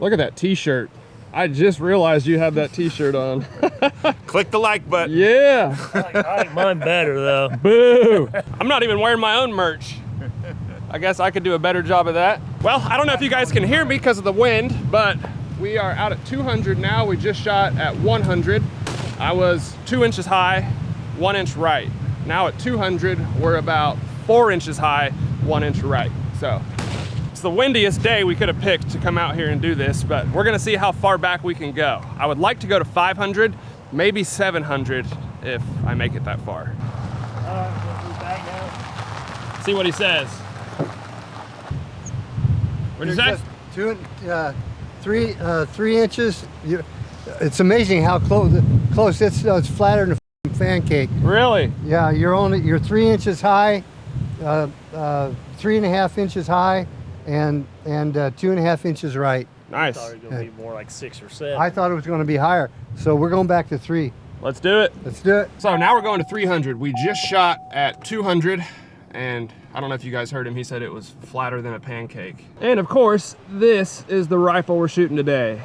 Look at that t-shirt. I just realized you have that t-shirt on. Click the like button. Yeah. I like mine better though. Boo. I'm not even wearing my own merch. I guess I could do a better job of that. Well, I don't know if you guys can hear me because of the wind, but we are out at 200 now. We just shot at 100. I was 2 inches high, 1 inch right. Now at 200, we're about 4 inches high, 1 inch right. So it's the windiest day we could have picked to come out here and do this, but we're gonna see how far back we can go. I would like to go to 500, maybe 700 if I make it that far. See what he says. What did you say? 3 inches. It's amazing how close it's flatter than a pancake. Really? Yeah, you're 3 inches high, 3.5 inches high, and 2.5 inches right. Nice. I thought it was gonna be more like 6 or 7. I thought it was going to be higher, so we're going back to 3. Let's do it. Let's do it. So now we're going to 300. We just shot at 200, and I don't know if you guys heard him. He said it was flatter than a pancake. And of course, this is the rifle we're shooting today.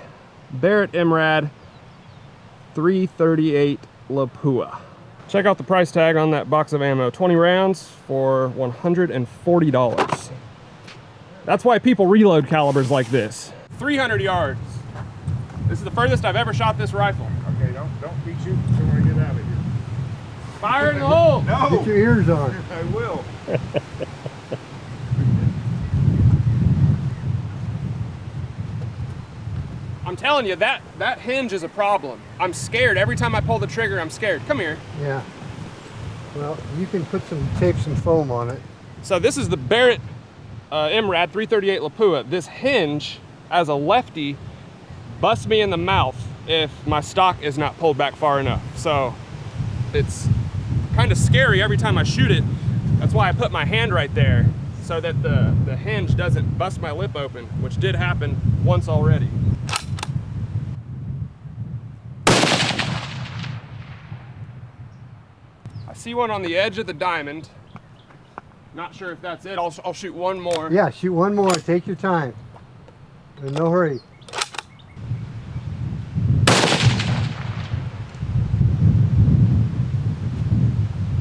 Barrett MRAD 338 Lapua. Check out the price tag on that box of ammo. 20 rounds for $140. That's why people reload calibers like this. 300 yards. This is the furthest I've ever shot this rifle. Okay, don't be shooting so I get out of here. Fire in the hole. No. Get your ears on. I will. I'm telling you, that hinge is a problem. I'm scared. Every time I pull the trigger, I'm scared. Come here. Yeah. Well, you can tape some foam on it. So this is the Barrett MRAD 338 Lapua. This hinge, as a lefty, busts me in the mouth if my stock is not pulled back far enough. So it's kind of scary every time I shoot it. That's why I put my hand right there so that the hinge doesn't bust my lip open, which did happen once already. I see one on the edge of the diamond. Not sure if that's it. I'll shoot one more. Yeah, shoot one more. Take your time. In no hurry.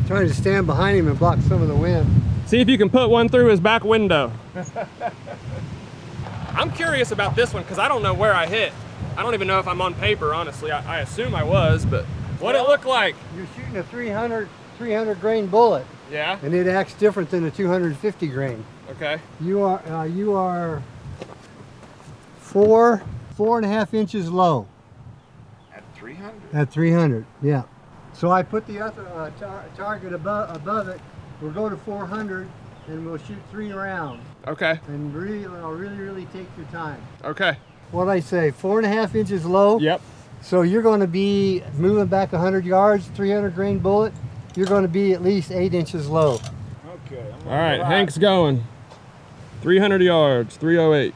Trying to stand behind him and block some of the wind. See if you can put one through his back window. I'm curious about this one because I don't know where I hit. I don't even know if I'm on paper, honestly. I assume I was, but what it look like? You're shooting a 300 grain bullet. Yeah? And it acts different than a 250 grain. Okay. You are 4.5 inches low. At 300? At 300, yeah. So I put the other target above it. We'll go to 400 and we'll shoot 3 rounds. Okay. And really take your time. Okay. What'd I say, 4.5 inches low? Yep. So you're going to be moving back 100 yards, 300 grain bullet. You're going to be at least 8 inches low. Okay. All right, Hank's going. 300 yards, 308.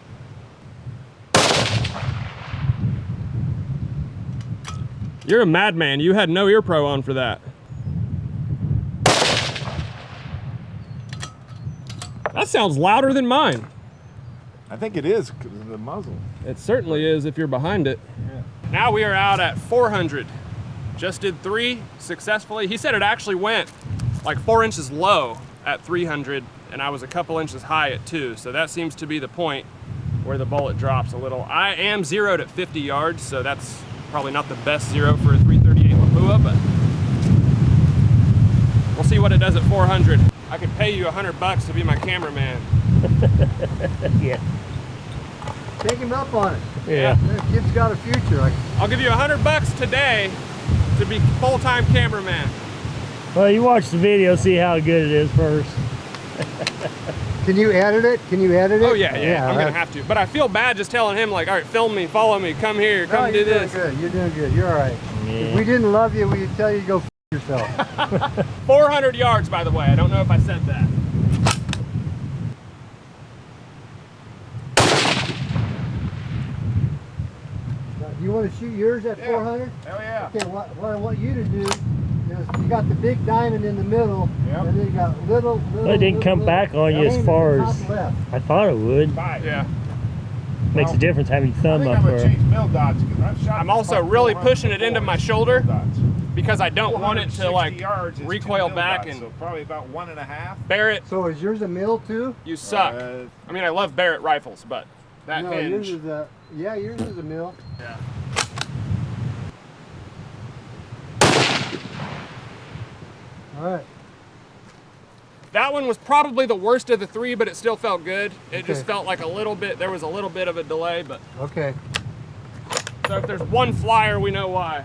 You're a madman. You had no ear pro on for that. That sounds louder than mine. I think it is because of the muzzle. It certainly is if you're behind it. Yeah. Now we are out at 400. Just did 3 successfully. He said it actually went like 4 inches low at 300 and I was a couple inches high at 2. So that seems to be the point where the bullet drops a little. I am zeroed at 50 yards, so that's probably not the best zero for a 338 Lapua, but we'll see what it does at 400. I could pay you $100 to be my cameraman. Yeah. Take him up on it. Yeah. That kid's got a future. I'll give you $100 today to be full-time cameraman. Well, you watch the video, see how good it is first. Can you edit it? Can you edit it? Oh yeah, I'm gonna have to. But I feel bad just telling him like, all right, film me, follow me, come here, come do this. You're doing good. You're all right. Yeah. If we didn't love you, we'd tell you to go f yourself. 400 yards, by the way. I don't know if I said that. You want to shoot yours at 400? Hell yeah. Okay, what I want you to do is you got the big diamond in the middle, Yep. and then you got little. Well, it didn't come back on you as far as left. I thought it would. Bye. Yeah. Makes a difference having I thumb think up I'm gonna for. change mill dots because I've shot. I'm also about really 400 pushing it into my shoulder mill dots. because I don't want it to 460 like yards is 2 recoil mill back dots, and so probably about 1.5. Barrett, So is yours a mill too? you suck. I mean, I love Barrett rifles, but that No, hinge. yours is a, yeah, yours is a mill. Yeah. All right. That one was probably the worst of the three, but it still felt good. It just Okay. felt like a little bit, there was a little bit of a delay, but Okay. so if there's one flyer, we know why.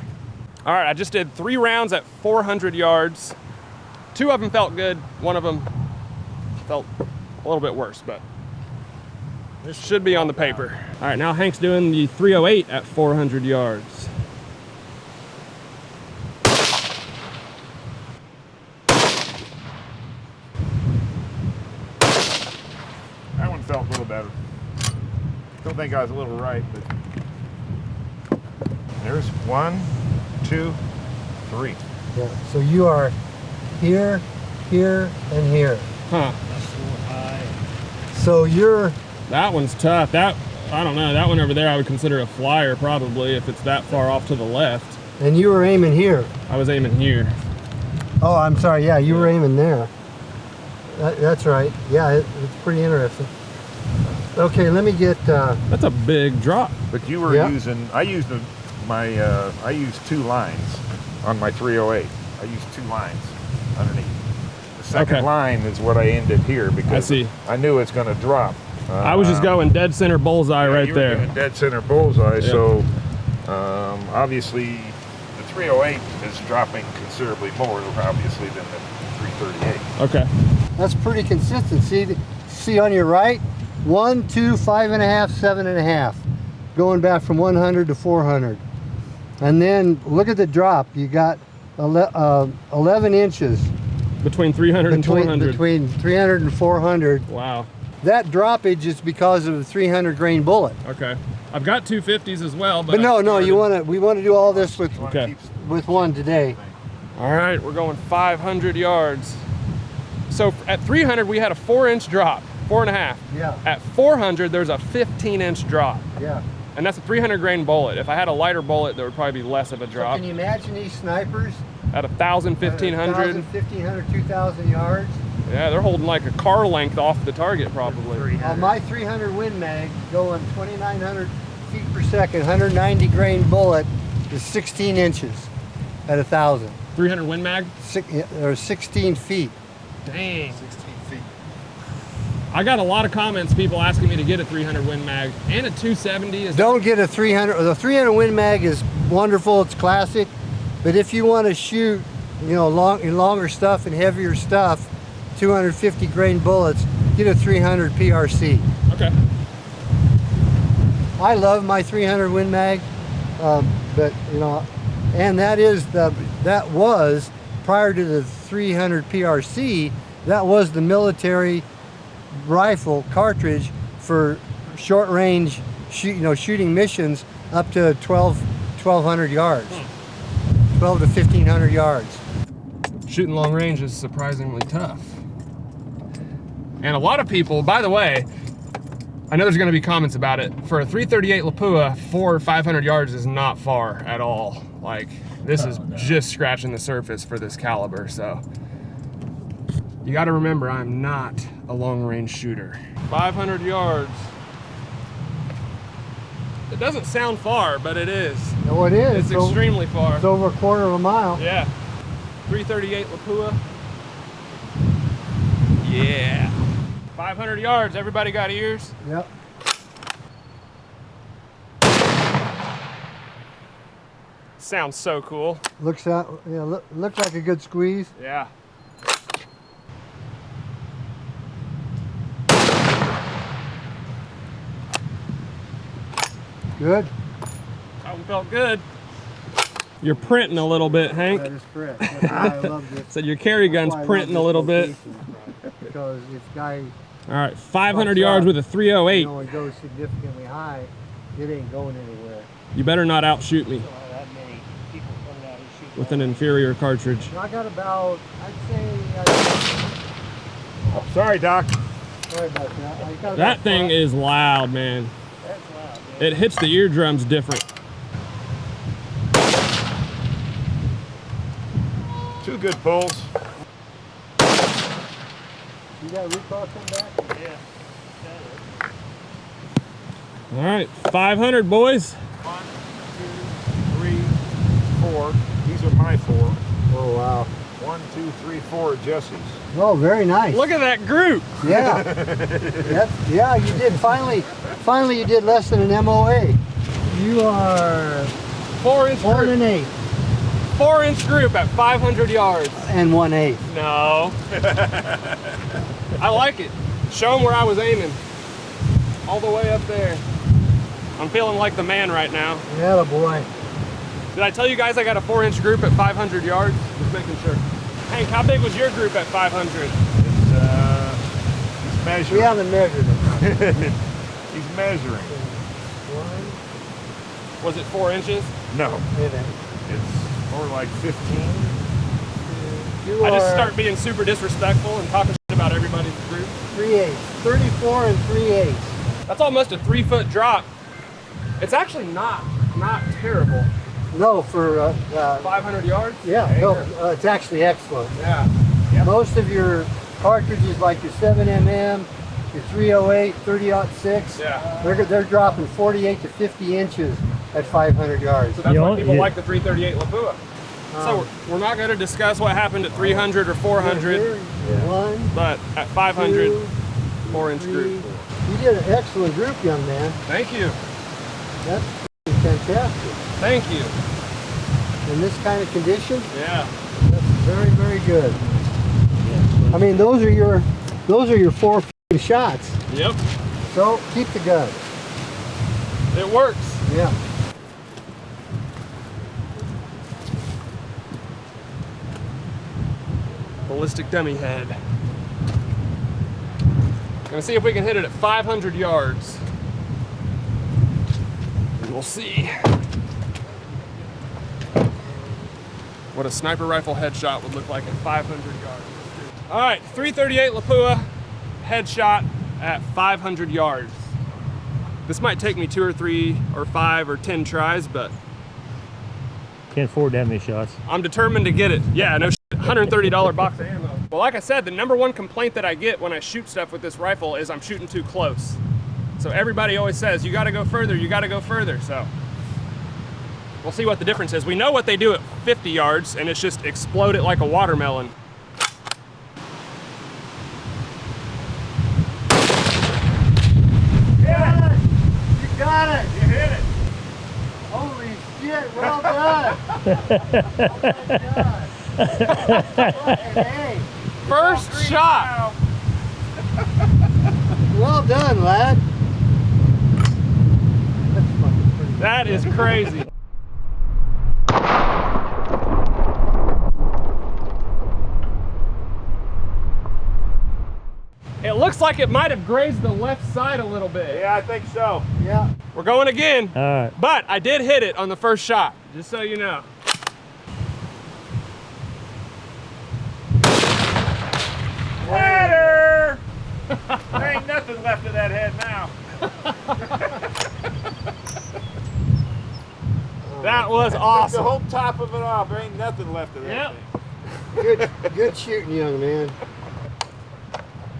All right, I just did 3 rounds at 400 yards. 2 of them felt good. One of them felt a little bit worse, but this should be on the paper. All right, now Hank's doing the 308 at 400 yards. That one felt a little better. Still think I was a little right, but there's 1, 2, 3. Yeah. So you are here, here, and here. Huh, So you're, that one's tough. That, I don't know, that one over there I would consider a flyer probably if it's that far off to the left. and you were aiming here. I was aiming here. Oh, I'm sorry. Yeah, you were aiming there. That's right. Yeah, it's pretty interesting. Okay, let me get. That's a big drop. But you were Yeah. using, I used I used 2 lines on my 308. I used 2 lines underneath. The second Okay. line is what I ended here because see. I knew it's going to drop. I was just going dead center bullseye right you were there. doing dead center bullseye, so obviously the 308 is dropping considerably more, obviously, than the 338. Okay. That's pretty consistent. See on your right, 1, 2, 5.5, 7.5, going back from 100 to 400, and then look at the drop. You got 11 inches Between 300 and 400. between 300 and 400. Wow. That droppage is because of the 300 grain bullet. Okay. I've got 250s as well, But no, we want to do all this with Okay. one today. All right, we're going 500 yards. So at 300, we had a 4-inch drop, 4.5. Yeah. At 400, there's a 15-inch drop, Yeah. and that's a 300 grain bullet. If I had a lighter bullet, there would probably be less of a So drop. can you imagine these snipers? At 1,000, 1,500, 1,500, 2,000 yards. yeah, they're holding like a car length off the target probably. My 300 Win Mag going 2,900 feet per second, 190 grain bullet is 16 inches at 1,000. 300 Win Mag? Or 16 feet. Dang. 16 feet. I got a lot of comments, people asking me to get a 300 Win Mag and a 270 is. Don't get a 300. The 300 Win Mag is wonderful. It's classic. But if you want to shoot, longer stuff and heavier stuff, 250 grain bullets, get a 300 PRC. Okay. I love my 300 Win Mag, but and that was prior to the 300 PRC. That was the military rifle cartridge for short range shooting missions up to 1,200 yards, 12 to 1,500 yards. Shooting long range is surprisingly tough. And a lot of people, by the way, I know there's gonna be comments about it. For a 338 Lapua, 400 or 500 yards is not far at all. Like, this is just scratching the surface for this caliber, so. You gotta remember, I'm not a long range shooter. 500 yards. It doesn't sound far, but it is. No, it is. It's extremely far. It's over a quarter of a mile. Yeah. 338 Lapua. Yeah. 500 yards, everybody got ears? Yep. Sounds so cool. Looks like a good squeeze. Yeah. Good. That one felt good. You're printing a little bit, Hank. That is correct. That's why I love this. Said your carry That's gun's why I love printing a this little bit. location, because this guy, All right, 500 yards with a 308. it goes significantly high, it ain't going anywhere. You better not outshoot me That many people coming out and shooting. with an inferior cartridge. I got about, I'd say, Sorry, Doc. sorry about that. I got That about thing is loud, man. That's loud. it hits the eardrums different. Two good pulls. You got recoil come back? Yeah. All right, 500, boys. 1, 2, 3, 4. These are my 4. Oh, wow. 1, 2, 3, 4 Jesse's. Oh, very nice. Look at that group. Yeah. Yeah, you did. Finally, you did less than an MOA. You are 4-inch 1 group. 1/8 4-inch group at 500 yards. and 1/8. No. I like it. Show them where I was aiming. All the way up there. I'm feeling like the man right now. Yeah, boy. Did I tell you guys I got a 4-inch group at 500 yards? Just making sure. Hank, how big was your group at 500? He's measuring. We haven't measured it. He's measuring. Was it 4 inches? No, It ain't. it's more like 15. You I just are start being super disrespectful and talking shit about everybody's group. 3/8. 34 and 3/8. That's almost a 3-foot drop. It's actually not terrible. No, for 500 yards? yeah, no, it's actually excellent. Yeah. Most of your cartridges, like your 7mm, your 308, 30-06, Yeah. they're dropping 48 to 50 inches at 500 yards. So that's You why know, people yeah. like the 338 Lapua. So we're not going to discuss what happened at 300 or 400, Here, one, but at 500, 2, 4-inch group. 3. You did an excellent group, young man. Thank you. That's fantastic. Thank you. In this kind of condition, Yeah. that's very, very good. I mean, those are your 4 shots. Yep. So keep the gun. It works. Yeah. Ballistic dummy head. Gonna see if we can hit it at 500 yards. And we'll see what a sniper rifle headshot would look like at 500 yards. All right, 338 Lapua headshot at 500 yards. This might take me 2 or 3 or 5 or 10 tries, but Can't afford that many shots. I'm determined to get it. Yeah, no shit. $130 box of ammo. Well, like I said, the #1 complaint that I get when I shoot stuff with this rifle is I'm shooting too close. So everybody always says, you gotta go further, you gotta go further. So we'll see what the difference is. We know what they do at 50 yards, and it's just explode it like a watermelon. Got it! You got it! You hit it. Holy shit, well done! Oh my God. Fucking A. First shot. Well done, lad. That's fucking pretty good. That is crazy. It looks like it might have grazed the left side a little bit. Yeah, I think so. Yeah. We're going again. All right. But I did hit it on the first shot, just so you know. Ladder! There ain't nothing left of that head now. That was The awesome. whole top of it off. There ain't nothing left of that Yep. thing. Good shooting, young man.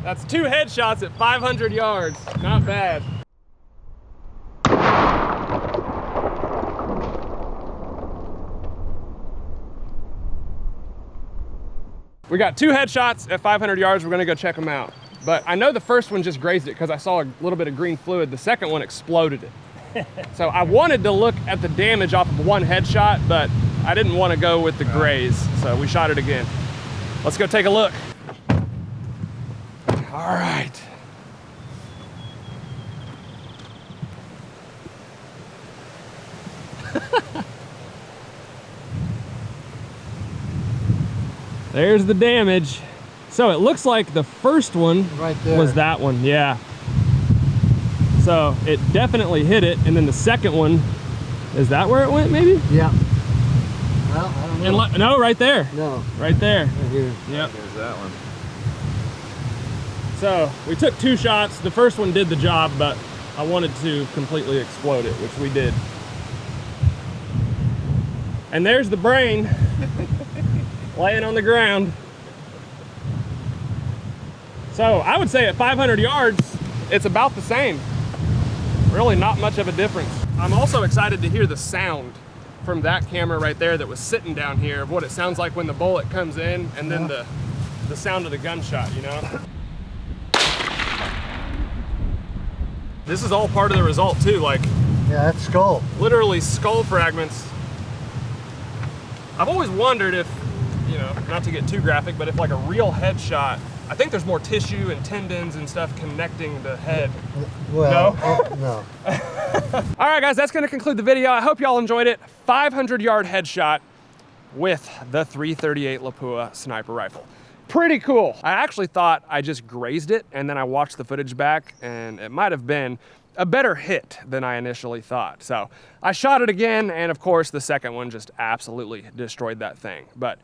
That's 2 headshots at 500 yards. Not bad. We got 2 headshots at 500 yards. We're gonna go check them out. But I know the first one just grazed it because I saw a little bit of green fluid. The second one exploded it. So I wanted to look at the damage off of 1 headshot, but I didn't want to go with the graze. So we shot it again. Let's go take a look. All right. There's the damage. So it looks like the first one Right there. was that one, yeah. So it definitely hit it, and then the second one, is that where it went maybe? Yeah. Well, I don't know. No, right there, No, right there. right here. Yep. There's that one. So we took 2 shots. The first one did the job, but I wanted to completely explode it, which we did. And there's the brain laying on the ground. So I would say at 500 yards, it's about the same. Really not much of a difference. I'm also excited to hear the sound from that camera right there that was sitting down here of what it sounds like when the bullet comes in, and then the sound of the gunshot, you know? This is all part of the result too, like, Yeah, that's skull. literally skull fragments. I've always wondered if, you know, not to get too graphic, but if like a real headshot, I think there's more tissue and tendons and stuff connecting the head. Well, No? no. All right, guys, that's gonna conclude the video. I hope y'all enjoyed it. 500-yard headshot with the .338 Lapua sniper rifle. Pretty cool. I actually thought I just grazed it, and then I watched the footage back, and it might have been a better hit than I initially thought. So I shot it again, and of course, the second one just absolutely destroyed that thing. But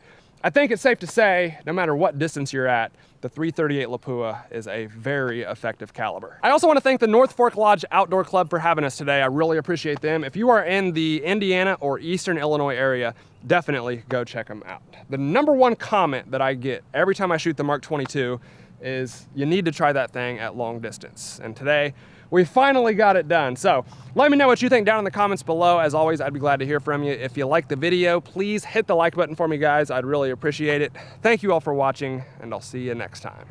I think it's safe to say, no matter what distance you're at, the .338 Lapua is a very effective caliber. I also want to thank the North Fork Lodge Outdoor Club for having us today. I really appreciate them. If you are in the Indiana or Eastern Illinois area, definitely go check them out. The #1 comment that I get every time I shoot the Mark 22 is, you need to try that thing at long distance. And today, we finally got it done. So let me know what you think down in the comments below. As always, I'd be glad to hear from you. If you like the video, please hit the like button for me, guys. I'd really appreciate it. Thank you all for watching, and I'll see you next time.